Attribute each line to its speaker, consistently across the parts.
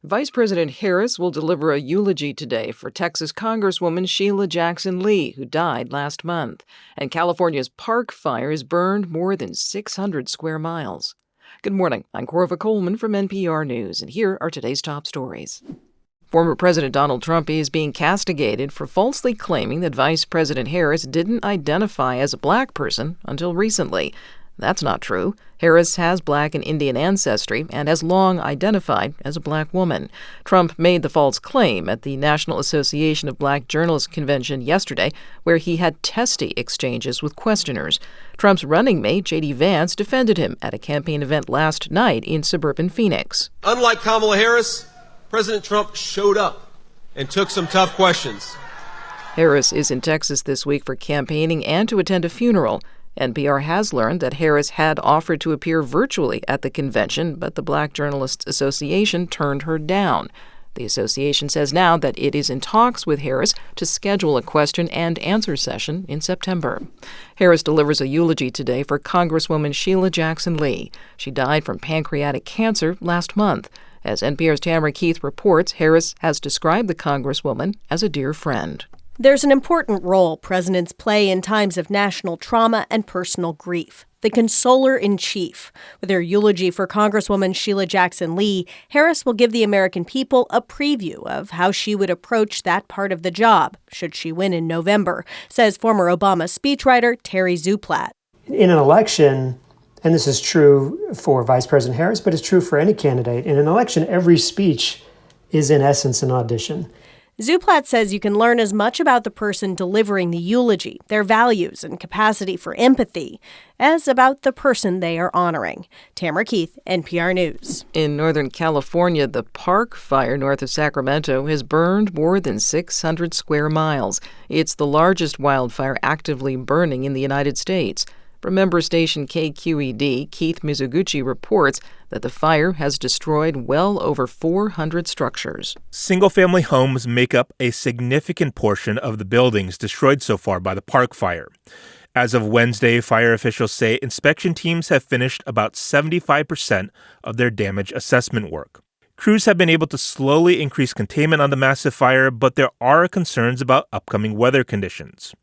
Speaker 1: Vice President Harris will deliver a eulogy today for Texas Congresswoman Sheila Jackson Lee, who died last month. And California's park fires burned more than 600 square miles. Good morning. I'm Corva Coleman from NPR News, and here are today's top stories. Former President Donald Trump is being castigated for falsely claiming that Vice President Harris didn't identify as a black person until recently. That's not true. Harris has black and Indian ancestry and has long identified as a black woman. Trump made the false claim at the National Association of Black Journalists convention yesterday, where he had testy exchanges with questioners. Trump's running mate, J.D. Vance, defended him at a campaign event last night in suburban Phoenix.
Speaker 2: Unlike Kamala Harris, President Trump showed up and took some tough questions.
Speaker 1: Harris is in Texas this week for campaigning and to attend a funeral. NPR has learned that Harris had offered to appear virtually at the convention, but the Black Journalists Association turned her down. The association says now that it is in talks with Harris to schedule a question and answer session in September. Harris delivers a eulogy today for Congresswoman Sheila Jackson Lee. She died from pancreatic cancer last month. As NPR's Tamara Keith reports, Harris has described the Congresswoman as a dear friend.
Speaker 3: There's an important role presidents play in times of national trauma and personal grief. The consoler-in-chief. With her eulogy for Congresswoman Sheila Jackson Lee, Harris will give the American people a preview of how she would approach that part of the job, should she win in November, says former Obama speechwriter Terry Zuplat.
Speaker 4: In an election, and this is true for Vice President Harris, but it's true for any candidate, in an election, every speech is in essence an audition.
Speaker 3: Zuplat says you can learn as much about the person delivering the eulogy, their values and capacity for empathy, as about the person they are honoring. Tamara Keith, NPR News.
Speaker 1: In Northern California, the park fire north of Sacramento has burned more than 600 square miles. It's the largest wildfire actively burning in the United States. From member station KQED, Keith Mizuguchi reports that the fire has destroyed well over 400 structures.
Speaker 5: Single-family homes make up a significant portion of the buildings destroyed so far by the park fire. As of Wednesday, fire officials say inspection teams have finished about 75% of their damage assessment work. Crews have been able to slowly increase containment on the massive fire, but there are concerns about upcoming weather conditions.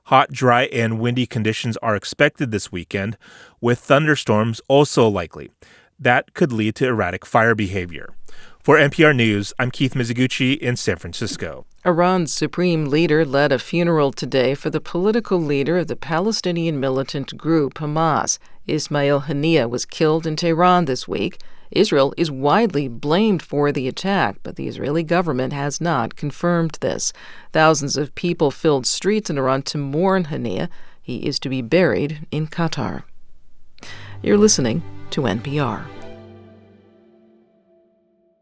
Speaker 5: Hot, dry, and windy conditions are expected this weekend, with thunderstorms also likely. That could lead to erratic fire behavior. For NPR News, I'm Keith Mizuguchi in San Francisco.
Speaker 1: Iran's supreme leader led a funeral today for the political leader of the Palestinian militant group Hamas. Ismail Haniyeh was killed in Tehran this week. Israel is widely blamed for the attack, but the Israeli government has not confirmed this. Thousands of people filled streets in Iran to mourn Haniyeh. He is to be buried in Qatar. You're listening to NPR.